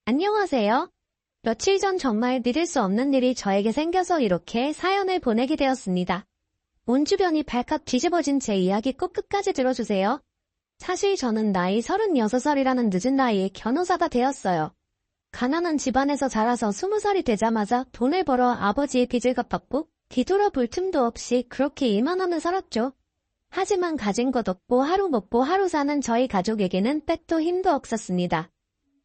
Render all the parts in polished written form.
안녕하세요. 며칠 전 정말 믿을 수 없는 일이 저에게 생겨서 이렇게 사연을 보내게 되었습니다. 온 주변이 발칵 뒤집어진 제 이야기 꼭 끝까지 들어주세요. 사실 저는 나이 36살이라는 늦은 나이에 변호사가 되었어요. 가난한 집안에서 자라서 20살이 되자마자 돈을 벌어 아버지의 빚을 갚았고 뒤돌아볼 틈도 없이 그렇게 일만 하며 살았죠. 하지만 가진 것 없고 하루 먹고 하루 사는 저희 가족에게는 빼도 힘도 없었습니다.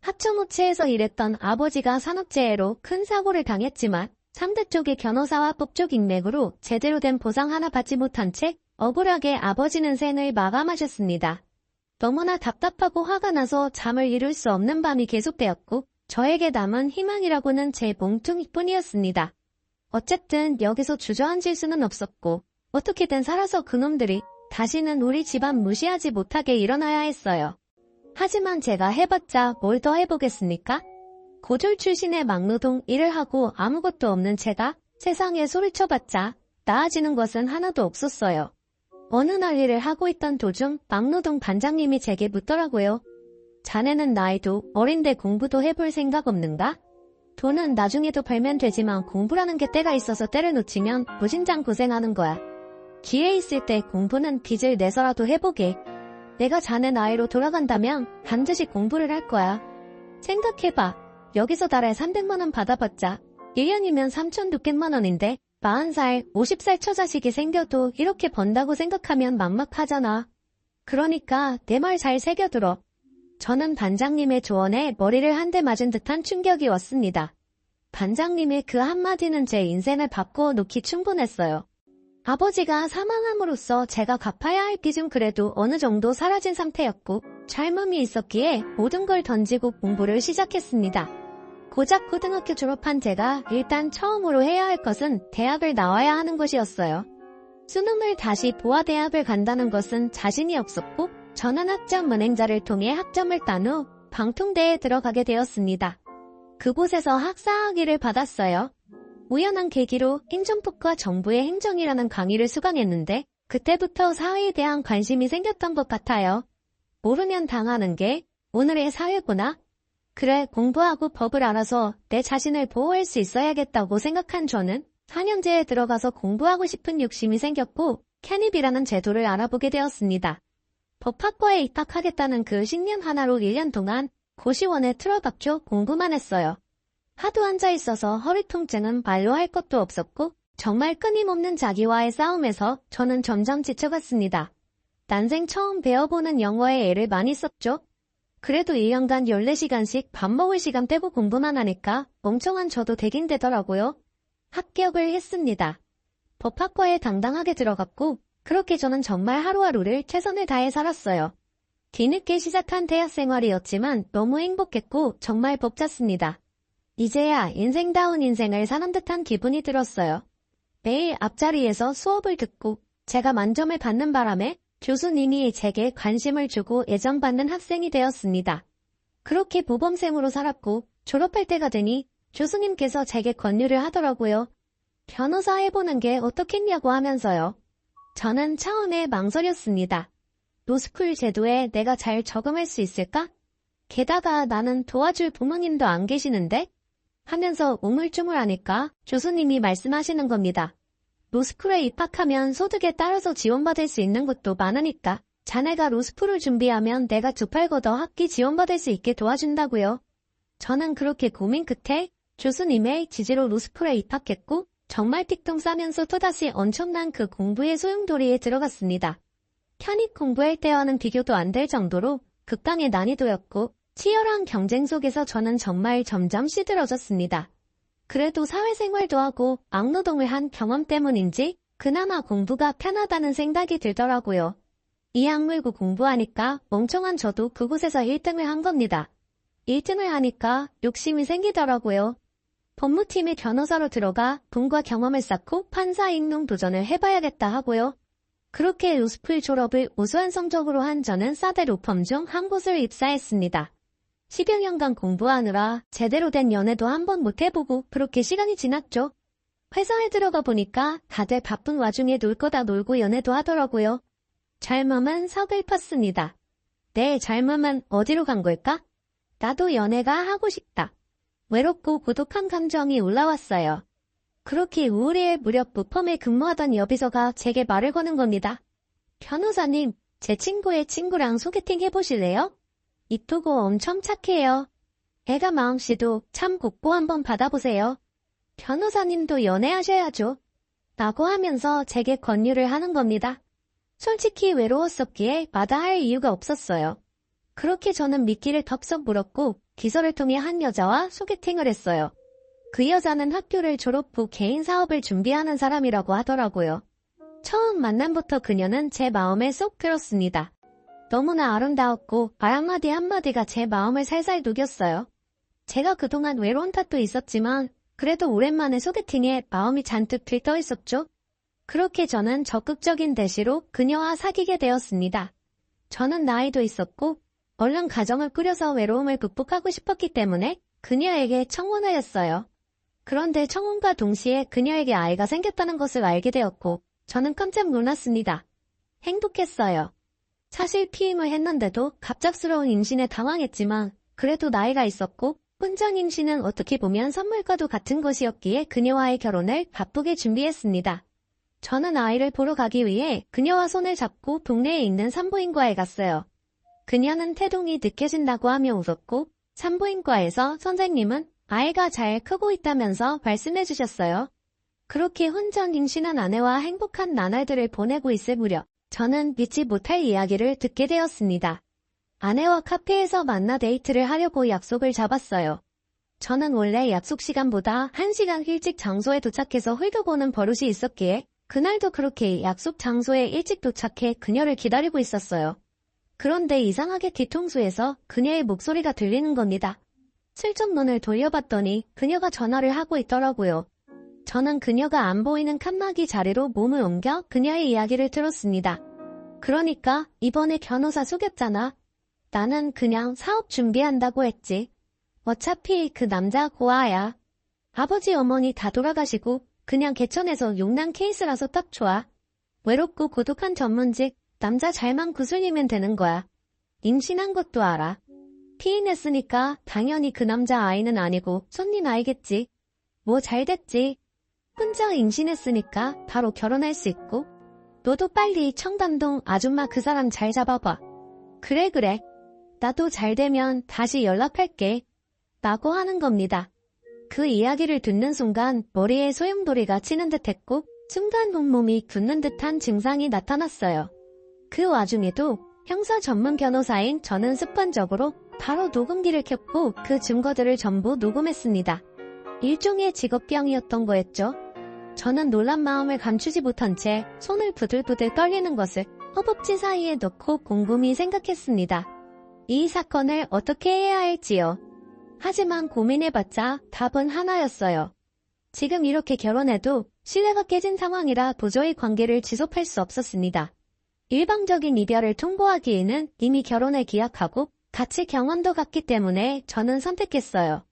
합천업체에서 일했던 아버지가 산업재해로 큰 사고를 당했지만 상대 쪽의 변호사와 법적 인맥으로 제대로 된 보상 하나 받지 못한 채 억울하게 아버지는 생을 마감하셨습니다. 너무나 답답하고 화가 나서 잠을 이룰 수 없는 밤이 계속되었고 저에게 남은 희망이라고는 제 몽둥이뿐이었습니다. 어쨌든 여기서 주저앉을 수는 없었고 어떻게든 살아서 그놈들이 다시는 우리 집안 무시하지 못하게 일어나야 했어요. 하지만 제가 해봤자 뭘 더 해보겠습니까? 고졸 출신의 막노동 일을 하고 아무것도 없는 제가 세상에 소리쳐봤자 나아지는 것은 하나도 없었어요. 어느 날 일을 하고 있던 도중 막노동 반장님이 제게 묻더라고요. 자네는 나이도 어린데 공부도 해볼 생각 없는가? 돈은 나중에도 벌면 되지만 공부라는 게 때가 있어서 때를 놓치면 무진장 고생하는 거야. 기회 있을 때 공부는 빚을 내서라도 해보게. 내가 자네 나이로 돌아간다면 반드시 공부를 할 거야. 생각해봐. 여기서 달에 300만원 받아봤자 1년이면 3,600만 원인데 40살, 50살 처자식이 생겨도 이렇게 번다고 생각하면 막막하잖아. 그러니까 내 말 잘 새겨들어. 저는 반장님의 조언에 머리를 한 대 맞은 듯한 충격이 왔습니다. 반장님의 그 한마디는 제 인생을 바꾸어 놓기 충분했어요. 아버지가 사망함으로써 제가 갚아야 할 빚은 그래도 어느 정도 사라진 상태였고 젊음이 있었기에 모든 걸 던지고 공부를 시작했습니다. 고작 고등학교 졸업한 제가 일단 처음으로 해야 할 것은 대학을 나와야 하는 것이었어요. 수능을 다시 보아대학을 간다는 것은 자신이 없었고 저는 학점 은행자를 통해 학점을 딴 후 방통대에 들어가게 되었습니다. 그곳에서 학사학위를 받았어요. 우연한 계기로 인정법과 정부의 행정이라는 강의를 수강했는데 그때부터 사회에 대한 관심이 생겼던 것 같아요. 모르면 당하는 게 오늘의 사회구나. 그래, 공부하고 법을 알아서 내 자신을 보호할 수 있어야겠다고 생각한 저는 4년제에 들어가서 공부하고 싶은 욕심이 생겼고 캐닙이라는 제도를 알아보게 되었습니다. 법학과에 입학하겠다는 그 신념 하나로 1년 동안 고시원에 틀어박혀 공부만 했어요. 하도 앉아있어서 허리 통증은 말로 할 것도 없었고 정말 끊임없는 자기와의 싸움에서 저는 점점 지쳐갔습니다. 난생 처음 배워보는 영어에 애를 많이 썼죠. 그래도 1년간 14시간씩 밥 먹을 시간 빼고 공부만 하니까 멍청한 저도 되긴 되더라고요. 합격을 했습니다. 법학과에 당당하게 들어갔고 그렇게 저는 정말 하루하루를 최선을 다해 살았어요. 뒤늦게 시작한 대학 생활이었지만 너무 행복했고 정말 벅찼습니다. 이제야 인생다운 인생을 사는 듯한 기분이 들었어요. 매일 앞자리에서 수업을 듣고 제가 만점을 받는 바람에 교수님이 제게 관심을 주고 애정받는 학생이 되었습니다. 그렇게 모범생으로 살았고 졸업할 때가 되니 교수님께서 제게 권유를 하더라고요. 변호사 해보는 게 어떻겠냐고 하면서요. 저는 처음에 망설였습니다. 로스쿨 제도에 내가 잘 적응할 수 있을까? 게다가 나는 도와줄 부모님도 안 계시는데? 하면서 우물쭈물하니까 교수님이 말씀하시는 겁니다. 로스쿨에 입학하면 소득에 따라서 지원받을 수 있는 것도 많으니까 자네가 로스쿨을 준비하면 내가 두 팔 걷어 학기 지원받을 수 있게 도와준다고요. 저는 그렇게 고민 끝에 교수님의 지지로 로스쿨에 입학했고 정말 픽통 싸면서 또다시 엄청난 그 공부의 소용돌이에 들어갔습니다. 편입 공부할 때와는 비교도 안 될 정도로 극강의 난이도였고 치열한 경쟁 속에서 저는 정말 점점 시들어졌습니다. 그래도 사회생활도 하고 막노동을 한 경험 때문인지 그나마 공부가 편하다는 생각이 들더라고요. 이 악물고 공부하니까 멍청한 저도 그곳에서 1등을 한 겁니다. 1등을 하니까 욕심이 생기더라고요. 법무팀의 변호사로 들어가 돈과 경험을 쌓고 판사 임용 도전을 해봐야겠다 하고요. 그렇게 로스쿨 졸업을 우수한 성적으로 한 저는 사대 로펌 중 한 곳을 입사했습니다. 10여 년간 공부하느라 제대로 된 연애도 한번 못 해보고 그렇게 시간이 지났죠. 회사에 들어가 보니까 다들 바쁜 와중에 놀 거다 놀고 연애도 하더라고요. 젊음은 서글펐습니다. 내 젊음은 어디로 간 걸까? 나도 연애가 하고 싶다. 외롭고 고독한 감정이 올라왔어요. 그렇게 우울해할 무렵 부펌에 근무하던 여비서가 제게 말을 거는 겁니다. 변호사님, 제 친구의 친구랑 소개팅 해보실래요? 이쁘고 엄청 착해요. 애가 마음씨도 참 곱고 한번 받아보세요. 변호사님도 연애하셔야죠. 라고 하면서 제게 권유를 하는 겁니다. 솔직히 외로웠었기에 마다할 이유가 없었어요. 그렇게 저는 미끼를 덥석 물었고 기서를 통해 한 여자와 소개팅을 했어요. 그 여자는 학교를 졸업 후 개인 사업을 준비하는 사람이라고 하더라고요. 처음 만남부터 그녀는 제 마음에 쏙 들었습니다. 너무나 아름다웠고 말 한마디 한마디가 제 마음을 살살 녹였어요. 제가 그동안 외로운 탓도 있었지만 그래도 오랜만에 소개팅에 마음이 잔뜩 들떠 있었죠. 그렇게 저는 적극적인 대시로 그녀와 사귀게 되었습니다. 저는 나이도 있었고 얼른 가정을 꾸려서 외로움을 극복하고 싶었기 때문에 그녀에게 청혼하였어요. 그런데 청혼과 동시에 그녀에게 아이가 생겼다는 것을 알게 되었고 저는 깜짝 놀랐습니다. 행복했어요. 사실 피임을 했는데도 갑작스러운 임신에 당황했지만 그래도 나이가 있었고 혼전 임신은 어떻게 보면 선물과도 같은 것이었기에 그녀와의 결혼을 바쁘게 준비했습니다. 저는 아이를 보러 가기 위해 그녀와 손을 잡고 동네에 있는 산부인과에 갔어요. 그녀는 태동이 느껴진다고 하며 웃었고 산부인과에서 선생님은 아이가 잘 크고 있다면서 말씀해 주셨어요. 그렇게 혼전 임신한 아내와 행복한 나날들을 보내고 있을 무렵 저는 믿지 못할 이야기를 듣게 되었습니다. 아내와 카페에서 만나 데이트를 하려고 약속을 잡았어요. 저는 원래 약속 시간보다 1시간 일찍 장소에 도착해서 훑어보는 버릇이 있었기에 그날도 그렇게 약속 장소에 일찍 도착해 그녀를 기다리고 있었어요. 그런데 이상하게 뒤통수에서 그녀의 목소리가 들리는 겁니다. 슬쩍 눈을 돌려봤더니 그녀가 전화를 하고 있더라고요. 저는 그녀가 안 보이는 칸막이 자리로 몸을 옮겨 그녀의 이야기를 들었습니다. 그러니까 이번에 변호사 속였잖아. 나는 그냥 사업 준비한다고 했지. 어차피 그 남자 고아야. 아버지 어머니 다 돌아가시고 그냥 개천에서 용난 케이스라서 딱 좋아. 외롭고 고독한 전문직 남자 잘만 구슬리면 되는 거야. 임신한 것도 알아. 피임했으니까 당연히 그 남자 아이는 아니고 손님 아이겠지. 뭐 잘됐지. 혼자 임신했으니까 바로 결혼할 수 있고. 너도 빨리 청담동 아줌마 그 사람 잘 잡아봐. 그래. 나도 잘 되면 다시 연락할게. 라고 하는 겁니다. 그 이야기를 듣는 순간 머리에 소용돌이가 치는 듯했고 순간 온몸이 굳는 듯한 증상이 나타났어요. 그 와중에도 형사 전문 변호사인 저는 습관적으로 바로 녹음기를 켰고 그 증거들을 전부 녹음했습니다. 일종의 직업병이었던 거였죠. 저는 놀란 마음을 감추지 못한 채 손을 부들부들 떨리는 것을 허벅지 사이에 넣고 곰곰이 생각했습니다. 이 사건을 어떻게 해야 할지요. 하지만 고민해봤자 답은 하나였어요. 지금 이렇게 결혼해도 신뢰가 깨진 상황이라 도저히 관계를 지속할 수 없었습니다. 일방적인 이별을 통보하기에는 이미 결혼을 기약하고 같이 경험도 갔기 때문에 저는 선택했어요.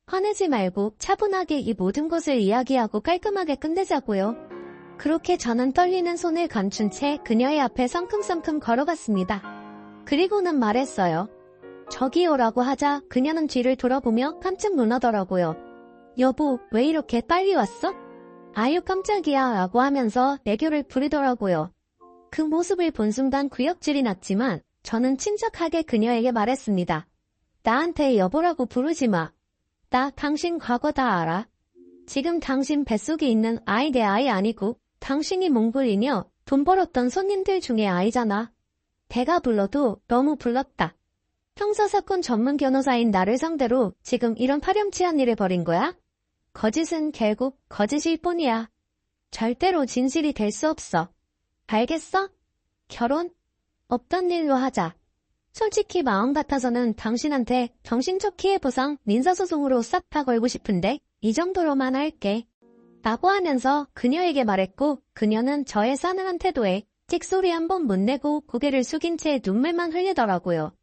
화내지 말고 차분하게 이 모든 것을 이야기하고 깔끔하게 끝내자고요. 그렇게 저는 떨리는 손을 감춘 채 그녀의 앞에 성큼성큼 걸어갔습니다. 그리고는 말했어요. 저기 오라고 하자 그녀는 뒤를 돌아보며 깜짝 놀라더라고요. 여보, 왜 이렇게 빨리 왔어? 아유 깜짝이야 라고 하면서 애교를 부리더라고요. 그 모습을 본 순간 구역질이 났지만 저는 침착하게 그녀에게 말했습니다. 나한테 여보라고 부르지 마. 나 당신 과거 다 알아. 지금 당신 뱃속에 있는 아이 내 아이 아니고 당신이 몽골이며 돈 벌었던 손님들 중에 아이잖아. 배가 불러도 너무 불렀다. 형사사건 전문 변호사인 나를 상대로 지금 이런 파렴치한 일을 벌인 거야? 거짓은 결국 거짓일 뿐이야. 절대로 진실이 될 수 없어. 알겠어? 결혼? 없던 일로 하자. 솔직히 마음 같아서는 당신한테 정신적 피해 보상 민사소송으로 싹 다 걸고 싶은데 이 정도로만 할게. 라고 하면서 그녀에게 말했고 그녀는 저의 싸늘한 태도에 찍소리 한 번 못 내고 고개를 숙인 채 눈물만 흘리더라고요.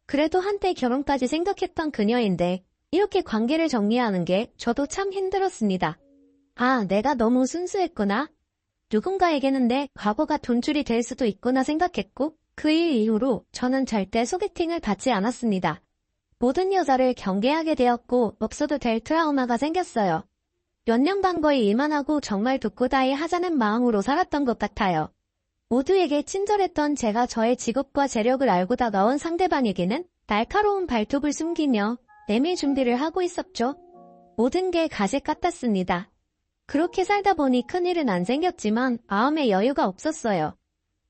그래도 한때 결혼까지 생각했던 그녀인데 이렇게 관계를 정리하는 게 저도 참 힘들었습니다. 아, 내가 너무 순수했구나. 누군가에게는 내 과거가 돈줄이 될 수도 있구나 생각했고 그 일 이후로 저는 절대 소개팅을 받지 않았습니다. 모든 여자를 경계하게 되었고 없어도 될 트라우마가 생겼어요. 몇 년간 거의 일만 하고 정말 독고다이 하자는 마음으로 살았던 것 같아요. 모두에게 친절했던 제가 저의 직업과 재력을 알고 다가온 상대방에게는 날카로운 발톱을 숨기며 내밀 준비를 하고 있었죠. 모든 게 가식 같았습니다. 그렇게 살다 보니 큰일은 안 생겼지만 마음에 여유가 없었어요.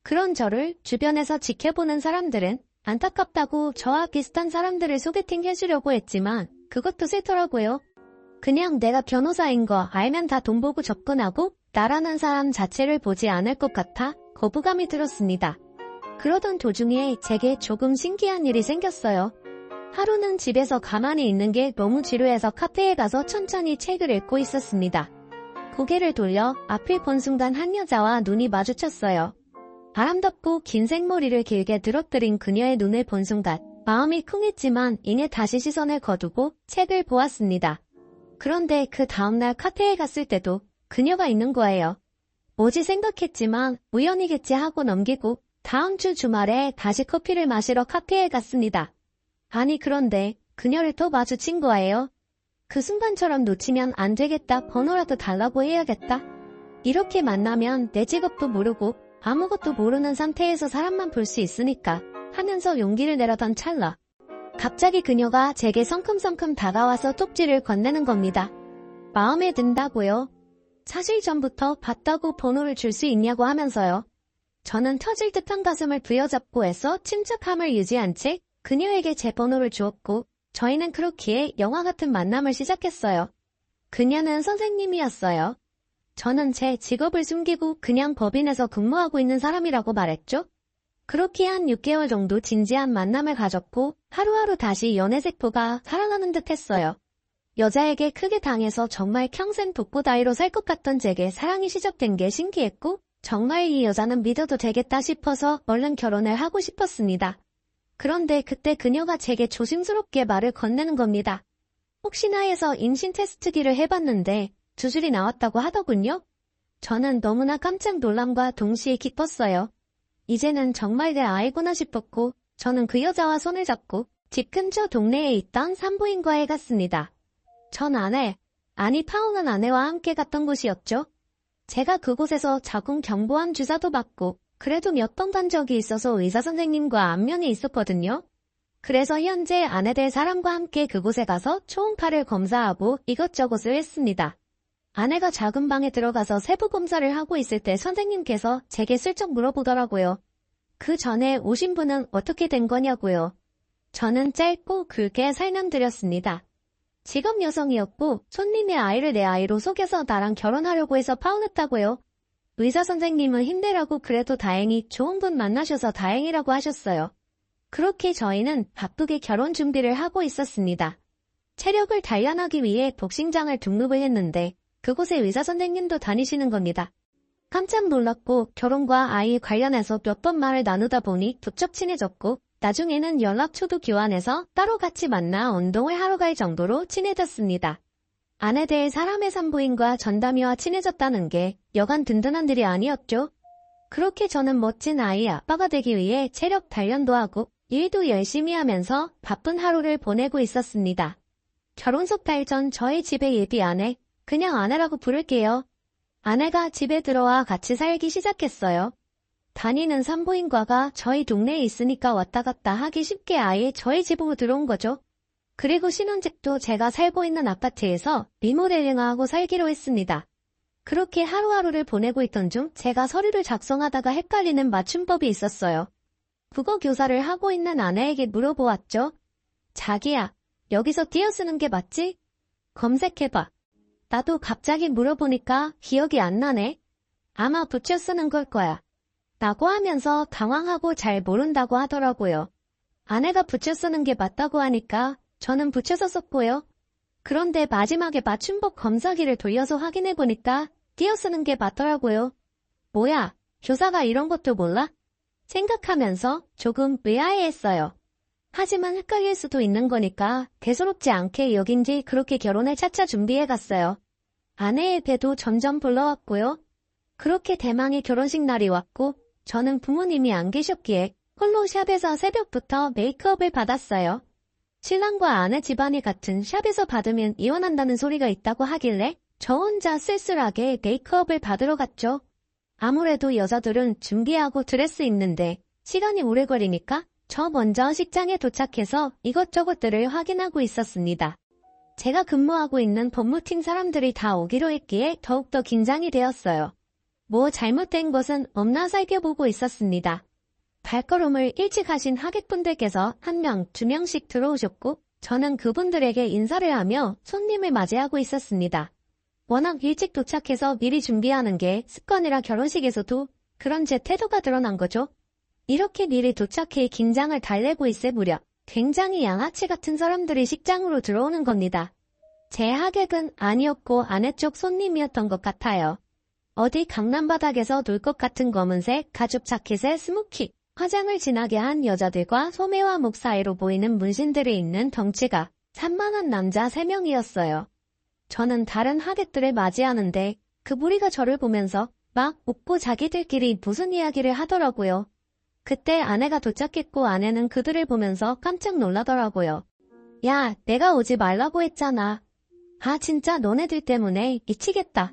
그런 저를 주변에서 지켜보는 사람들은 안타깝다고 저와 비슷한 사람들을 소개팅 해주려고 했지만 그것도 싫더라고요. 그냥 내가 변호사인 거 알면 다 돈 보고 접근하고 나라는 사람 자체를 보지 않을 것 같아 거부감이 들었습니다. 그러던 도중에 제게 조금 신기한 일이 생겼어요. 하루는 집에서 가만히 있는 게 너무 지루해서 카페에 가서 천천히 책을 읽고 있었습니다. 고개를 돌려 앞을 본 순간 한 여자와 눈이 마주쳤어요. 아름답고 긴 생머리를 길게 늘어뜨린 그녀의 눈을 본 순간 마음이 쿵했지만 이내 다시 시선을 거두고 책을 보았습니다. 그런데 그 다음날 카페에 갔을 때도 그녀가 있는 거예요. 뭐지 생각했지만 우연이겠지 하고 넘기고 다음 주 주말에 다시 커피를 마시러 카페에 갔습니다. 아니 그런데 그녀를 또 마주친 거예요. 그 순간처럼 놓치면 안 되겠다, 번호라도 달라고 해야겠다. 이렇게 만나면 내 직업도 모르고 아무것도 모르는 상태에서 사람만 볼 수 있으니까 하면서 용기를 내려던 찰나 갑자기 그녀가 제게 성큼성큼 다가와서 쪽지를 건네는 겁니다. 마음에 든다고요. 사실 전부터 봤다고 번호를 줄 수 있냐고 하면서요. 저는 터질 듯한 가슴을 부여잡고 애써 침착함을 유지한 채 그녀에게 제 번호를 주었고 저희는 그렇기에 영화 같은 만남을 시작했어요. 그녀는 선생님이었어요. 저는 제 직업을 숨기고 그냥 법인에서 근무하고 있는 사람이라고 말했죠. 그렇게 한 6개월 정도 진지한 만남을 가졌고 하루하루 다시 연애세포가 살아나는 듯 했어요. 여자에게 크게 당해서 정말 평생 독고다이로 살 것 같던 제게 사랑이 시작된 게 신기했고 정말 이 여자는 믿어도 되겠다 싶어서 얼른 결혼을 하고 싶었습니다. 그런데 그때 그녀가 제게 조심스럽게 말을 건네는 겁니다. 혹시나 해서 임신 테스트기를 해봤는데 2줄이 나왔다고 하더군요. 저는 너무나 깜짝 놀람과 동시에 기뻤어요. 이제는 정말 내 아이구나 싶었고 저는 그 여자와 손을 잡고 집 근처 동네에 있던 산부인과에 갔습니다. 전 파혼한 아내와 함께 갔던 곳이었죠. 제가 그곳에서 자궁 경부암 주사도 받고 그래도 몇 번 간 적이 있어서 의사 선생님과 안면이 있었거든요. 그래서 현재 아내 될 사람과 함께 그곳에 가서 초음파를 검사하고 이것저것을 했습니다. 아내가 작은 방에 들어가서 세부 검사를 하고 있을 때 선생님께서 제게 슬쩍 물어보더라고요. 그 전에 오신 분은 어떻게 된 거냐고요. 저는 짧고 굵게 설명드렸습니다. 직업 여성이었고 손님의 아이를 내 아이로 속여서 나랑 결혼하려고 해서 파혼했다고요. 의사 선생님은 힘내라고 그래도 다행히 좋은 분 만나셔서 다행이라고 하셨어요. 그렇게 저희는 바쁘게 결혼 준비를 하고 있었습니다. 체력을 단련하기 위해 복싱장을 등록을 했는데 그곳에 의사 선생님도 다니시는 겁니다. 깜짝 놀랐고 결혼과 아이 관련해서 몇 번 말을 나누다 보니 부쩍 친해졌고 나중에는 연락처도 교환해서 따로 같이 만나 운동을 하러 갈 정도로 친해졌습니다. 아내 될 사람의 산부인과 전담이와 친해졌다는 게 여간 든든한 일이 아니었죠. 그렇게 저는 멋진 아이 아빠가 되기 위해 체력 단련도 하고 일도 열심히 하면서 바쁜 하루를 보내고 있었습니다. 결혼 석 달 전 저희 집에 예비 아내, 그냥 아내라고 부를게요. 아내가 집에 들어와 같이 살기 시작했어요. 다니는 산부인과가 저희 동네에 있으니까 왔다 갔다 하기 쉽게 아예 저희 집으로 들어온 거죠. 그리고 신혼집도 제가 살고 있는 아파트에서 리모델링하고 살기로 했습니다. 그렇게 하루하루를 보내고 있던 중 제가 서류를 작성하다가 헷갈리는 맞춤법이 있었어요. 국어 교사를 하고 있는 아내에게 물어보았죠. 자기야, 여기서 띄어쓰는 게 맞지? 검색해봐. 나도 갑자기 물어보니까 기억이 안 나네. 아마 붙여 쓰는 걸 거야. 라고 하면서 당황하고 잘 모른다고 하더라고요. 아내가 붙여 쓰는 게 맞다고 하니까 저는 붙여서 썼고요. 그런데 마지막에 맞춤법 검사기를 돌려서 확인해보니까 띄어쓰는 게 맞더라고요. 뭐야, 교사가 이런 것도 몰라? 생각하면서 조금 의아해했어요. 하지만 헷갈릴 수도 있는 거니까 대수롭지 않게 여긴 뒤 그렇게 결혼을 차차 준비해갔어요. 아내의 배도 점점 불러왔고요. 그렇게 대망의 결혼식 날이 왔고 저는 부모님이 안 계셨기에 홀로 샵에서 새벽부터 메이크업을 받았어요. 신랑과 아내 집안이 같은 샵에서 받으면 이혼한다는 소리가 있다고 하길래 저 혼자 쓸쓸하게 메이크업을 받으러 갔죠. 아무래도 여자들은 준비하고 드레스 입는데 시간이 오래 걸리니까 저 먼저 식장에 도착해서 이것저것들을 확인하고 있었습니다. 제가 근무하고 있는 법무팀 사람들이 다 오기로 했기에 더욱더 긴장이 되었어요. 뭐 잘못된 것은 없나 살펴보고 있었습니다. 발걸음을 일찍 하신 하객분들께서 1명, 2명씩 들어오셨고 저는 그분들에게 인사를 하며 손님을 맞이하고 있었습니다. 워낙 일찍 도착해서 미리 준비하는 게 습관이라 결혼식에서도 그런 제 태도가 드러난 거죠. 이렇게 미리 도착해 긴장을 달래고 있을 무렵 굉장히 양아치 같은 사람들이 식장으로 들어오는 겁니다. 제 하객은 아니었고 아내 쪽 손님이었던 것 같아요. 어디 강남 바닥에서 놀 것 같은 검은색 가죽 자켓에 스모키, 화장을 진하게 한 여자들과 소매와 목 사이로 보이는 문신들이 있는 덩치가 산만한 남자 3명이었어요. 저는 다른 하객들을 맞이하는데 그 무리가 저를 보면서 막 웃고 자기들끼리 무슨 이야기를 하더라고요. 그때 아내가 도착했고 아내는 그들을 보면서 깜짝 놀라더라고요. 야, 내가 오지 말라고 했잖아. 아, 진짜 너네들 때문에 미치겠다.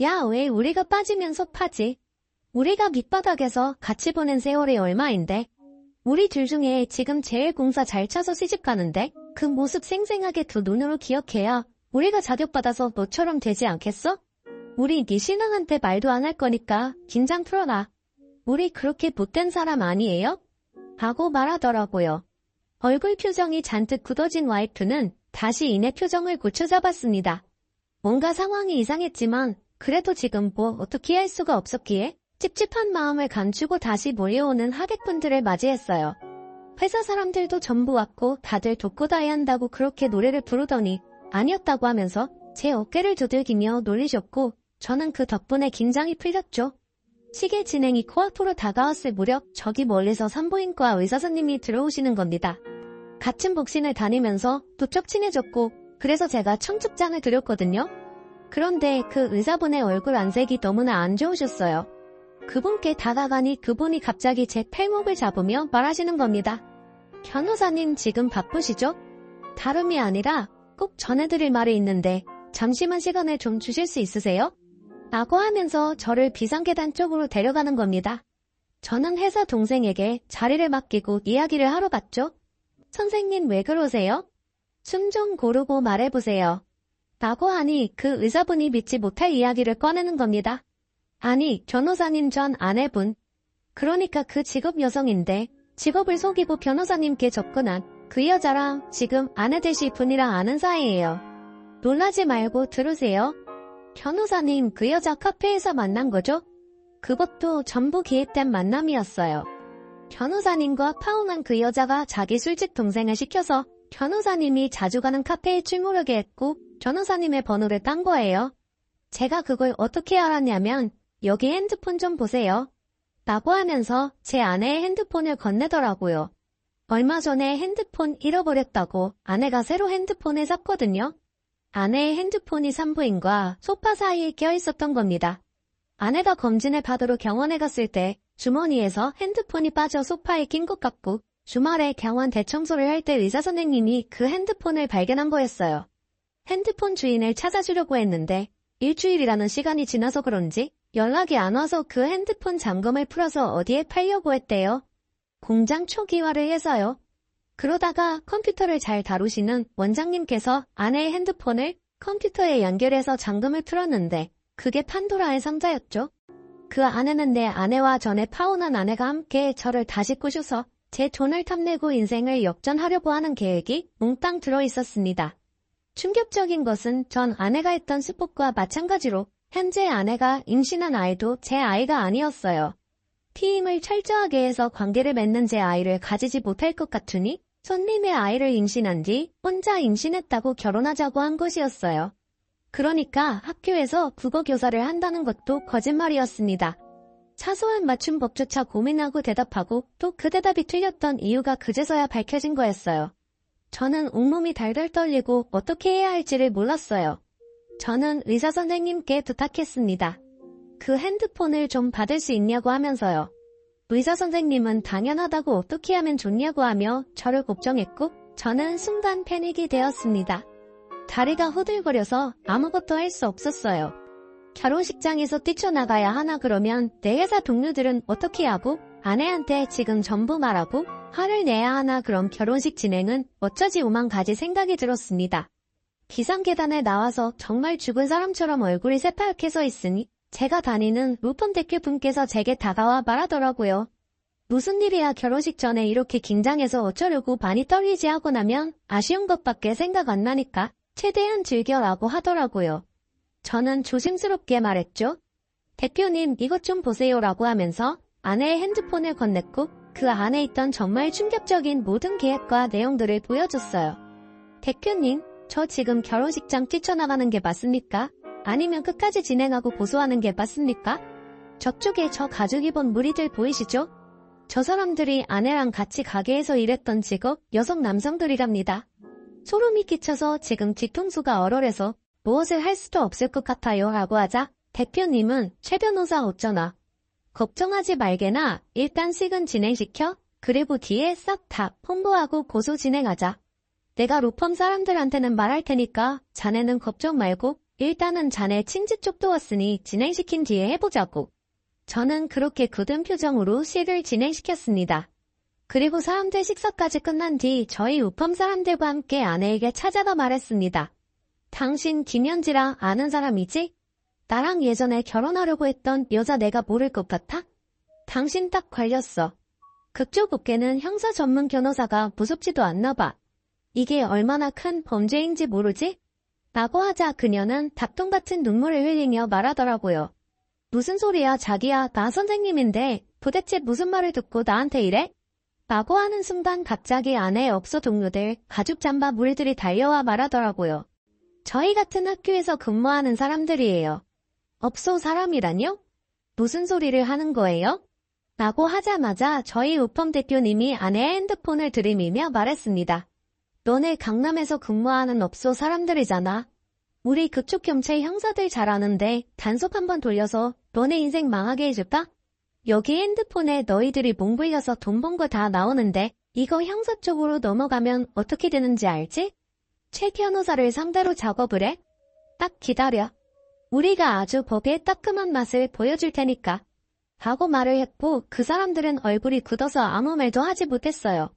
야, 왜 우리가 빠지면 섭하지? 우리가 밑바닥에서 같이 보낸 세월이 얼마인데? 우리 둘 중에 지금 제일 공사 잘 차서 시집가는데 그 모습 생생하게 두 눈으로 기억해야 우리가 자격받아서 너처럼 되지 않겠어? 우리 네 신랑한테 말도 안 할 거니까 긴장 풀어라. 우리 그렇게 못된 사람 아니에요? 하고 말하더라고요. 얼굴 표정이 잔뜩 굳어진 와이프는 다시 이내 표정을 고쳐잡았습니다. 뭔가 상황이 이상했지만 그래도 지금 뭐 어떻게 할 수가 없었기에 찝찝한 마음을 감추고 다시 몰려오는 하객분들을 맞이했어요. 회사 사람들도 전부 왔고 다들 독고다이 한다고 그렇게 노래를 부르더니 아니었다고 하면서 제 어깨를 두들기며 놀리셨고 저는 그 덕분에 긴장이 풀렸죠. 시계 진행이 코앞으로 다가왔을 무렵 저기 멀리서 산부인과 의사선생님이 들어오시는 겁니다. 같은 복신을 다니면서 부쩍 친해졌고 그래서 제가 청첩장을 드렸거든요. 그런데 그 의사분의 얼굴 안색이 너무나 안 좋으셨어요. 그분께 다가가니 그분이 갑자기 제 팔목을 잡으며 말하시는 겁니다. 변호사님 지금 바쁘시죠? 다름이 아니라 꼭 전해드릴 말이 있는데 잠시만 시간을 좀 주실 수 있으세요? 라고 하면서 저를 비상계단 쪽으로 데려가는 겁니다. 저는 회사 동생에게 자리를 맡기고 이야기를 하러 갔죠. 선생님 왜 그러세요? 숨 좀 고르고 말해보세요. 라고 하니 그 의사분이 믿지 못할 이야기를 꺼내는 겁니다. 아니, 변호사님 전 아내분. 그러니까 그 직업 여성인데 직업을 속이고 변호사님께 접근한 그 여자랑 지금 아내 되실 분이랑 아는 사이예요. 놀라지 말고 들으세요. 변호사님 그 여자 카페에서 만난 거죠? 그것도 전부 기획된 만남이었어요. 변호사님과 파혼한 그 여자가 자기 술집 동생을 시켜서 변호사님이 자주 가는 카페에 출몰하게 했고 변호사님의 번호를 딴 거예요. 제가 그걸 어떻게 알았냐면 여기 핸드폰 좀 보세요. 라고 하면서 제 아내의 핸드폰을 건네더라고요. 얼마 전에 핸드폰 잃어버렸다고 아내가 새로 핸드폰을 샀거든요. 아내의 핸드폰이 산부인과 소파 사이에 껴있었던 겁니다. 아내가 검진을 받으러 병원에 갔을 때 주머니에서 핸드폰이 빠져 소파에 낀 것 같고 주말에 병원 대청소를 할 때 의사 선생님이 그 핸드폰을 발견한 거였어요. 핸드폰 주인을 찾아주려고 했는데 일주일이라는 시간이 지나서 그런지 연락이 안 와서 그 핸드폰 잠금을 풀어서 어디에 팔려고 했대요. 공장 초기화를 해서요. 그러다가 컴퓨터를 잘 다루시는 원장님께서 아내의 핸드폰을 컴퓨터에 연결해서 잠금을 틀었는데 그게 판도라의 상자였죠. 그 안에는 내 아내와 전에 파혼한 아내가 함께 저를 다시 꼬셔서 제 돈을 탐내고 인생을 역전하려고 하는 계획이 몽땅 들어있었습니다. 충격적인 것은 전 아내가 했던 수법과 마찬가지로 현재 아내가 임신한 아이도 제 아이가 아니었어요. 피임을 철저하게 해서 관계를 맺는 제 아이를 가지지 못할 것 같으니 손님의 아이를 임신한 뒤 혼자 임신했다고 결혼하자고 한 것이었어요. 그러니까 학교에서 국어교사를 한다는 것도 거짓말이었습니다. 사소한 맞춤법조차 고민하고 대답하고 또 그 대답이 틀렸던 이유가 그제서야 밝혀진 거였어요. 저는 온몸이 달달 떨리고 어떻게 해야 할지를 몰랐어요. 저는 의사 선생님께 부탁했습니다. 그 핸드폰을 좀 받을 수 있냐고 하면서요. 의사 선생님은 당연하다고 어떻게 하면 좋냐고 하며 저를 걱정했고 저는 순간 패닉이 되었습니다. 다리가 후들거려서 아무것도 할 수 없었어요. 결혼식장에서 뛰쳐나가야 하나 그러면 내 회사 동료들은 어떻게 하고 아내한테 지금 전부 말하고 화를 내야 하나 그럼 결혼식 진행은 어쩌지 오만 가지 생각이 들었습니다. 비상계단에 나와서 정말 죽은 사람처럼 얼굴이 새파랗게 서 있으니 제가 다니는 로펌 대표분께서 제게 다가와 말하더라고요. 무슨 일이야 결혼식 전에 이렇게 긴장해서 어쩌려고 많이 떨리지 하고 나면 아쉬운 것밖에 생각 안 나니까 최대한 즐겨라고 하더라고요. 저는 조심스럽게 말했죠. 대표님 이것 좀 보세요라고 하면서 아내의 핸드폰을 건넸고 그 안에 있던 정말 충격적인 모든 계획과 내용들을 보여줬어요. 대표님, 저 지금 결혼식장 뛰쳐나가는 게 맞습니까? 아니면 끝까지 진행하고 고소하는 게 맞습니까? 저쪽에 저 가죽 입은 무리들 보이시죠? 저 사람들이 아내랑 같이 가게에서 일했던 직업 여성 남성들이랍니다. 소름이 끼쳐서 지금 뒤통수가 얼얼해서 무엇을 할 수도 없을 것 같아요 라고 하자 대표님은 최 변호사 어쩌나. 걱정하지 말게나 일단 식은 진행시켜 그리고 뒤에 싹 다 홍보하고 고소 진행하자. 내가 로펌 사람들한테는 말할 테니까 자네는 걱정 말고 일단은 자네 친지 쪽도 왔으니 진행시킨 뒤에 해보자고. 저는 그렇게 굳은 표정으로 식을 진행시켰습니다. 그리고 사람들 식사까지 끝난 뒤 저희 로펌 사람들과 함께 아내에게 찾아가 말했습니다. 당신 김현지랑 아는 사람이지? 나랑 예전에 결혼하려고 했던 여자 내가 모를 것 같아? 당신 딱 걸렸어. 그쪽 업계는 형사 전문 변호사가 무섭지도 않나 봐. 이게 얼마나 큰 범죄인지 모르지? 라고 하자 그녀는 닭똥 같은 눈물을 흘리며 말하더라고요. 무슨 소리야 자기야 나 선생님인데 도대체 무슨 말을 듣고 나한테 이래? 라고 하는 순간 갑자기 아내의 업소 동료들 가죽 잠바 무리들이 달려와 말하더라고요. 저희 같은 학교에서 근무하는 사람들이에요. 업소 사람이라뇨? 무슨 소리를 하는 거예요? 라고 하자마자 저희 로펌 대표님이 아내의 핸드폰을 들이밀며 말했습니다. 너네 강남에서 근무하는 업소 사람들이잖아. 우리 그쪽 경찰 형사들 잘 아는데 단속 한번 돌려서 너네 인생 망하게 해줄까? 여기 핸드폰에 너희들이 몽불려서 돈 번 거 다 나오는데 이거 형사 쪽으로 넘어가면 어떻게 되는지 알지? 최 변호사를 상대로 작업을 해? 딱 기다려. 우리가 아주 법의 따끔한 맛을 보여줄 테니까. 하고 말을 했고 그 사람들은 얼굴이 굳어서 아무 말도 하지 못했어요.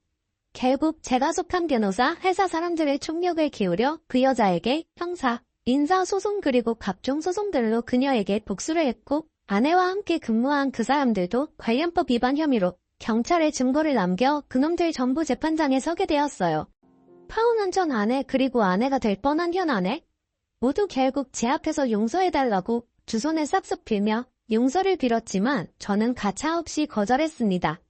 결국 제가 속한 변호사 회사 사람들의 총력을 기울여 그 여자에게 형사, 인사소송 그리고 각종 소송들로 그녀에게 복수를 했고 아내와 함께 근무한 그 사람들도 관련법 위반 혐의로 경찰에 증거를 남겨 그놈들 전부 재판장에 서게 되었어요. 파혼한 전 아내 그리고 아내가 될 뻔한 현 아내 모두 결국 제 앞에서 용서해달라고 두 손을 싹싹 빌며 용서를 빌었지만 저는 가차없이 거절했습니다.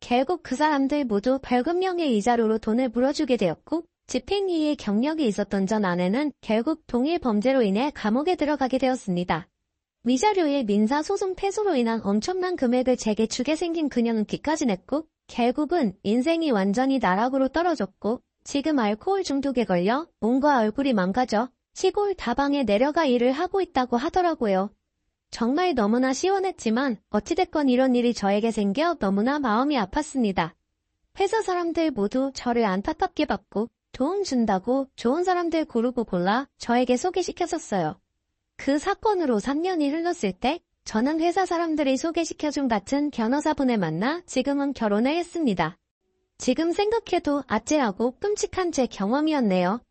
결국 그 사람들 모두 벌금형의 이자료로 돈을 물어주게 되었고 집행유예 경력이 있었던 전 아내는 결국 동일 범죄로 인해 감옥에 들어가게 되었습니다. 위자료의 민사소송 패소로 인한 엄청난 금액을 제게 주게 생긴 그녀는 귀까지 냈고 결국은 인생이 완전히 나락으로 떨어졌고 지금 알코올 중독에 걸려 몸과 얼굴이 망가져 시골 다방에 내려가 일을 하고 있다고 하더라고요. 정말 너무나 시원했지만 어찌됐건 이런 일이 저에게 생겨 너무나 마음이 아팠습니다. 회사 사람들 모두 저를 안타깝게 봤고 도움 준다고 좋은 사람들 고르고 골라 저에게 소개시켰었어요. 그 사건으로 3년이 흘렀을 때 저는 회사 사람들이 소개시켜준 같은 변호사분을 만나 지금은 결혼을 했습니다. 지금 생각해도 아찔하고 끔찍한 제 경험이었네요.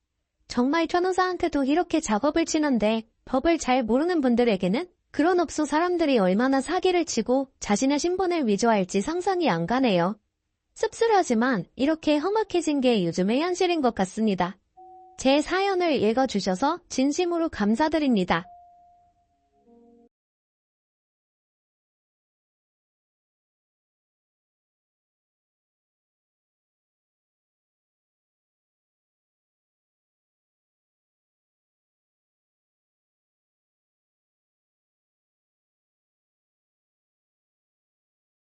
정말 변호사한테도 이렇게 작업을 치는데 법을 잘 모르는 분들에게는 그런 업소 사람들이 얼마나 사기를 치고 자신의 신분을 위조할지 상상이 안 가네요. 씁쓸하지만 이렇게 험악해진 게 요즘의 현실인 것 같습니다. 제 사연을 읽어주셔서 진심으로 감사드립니다.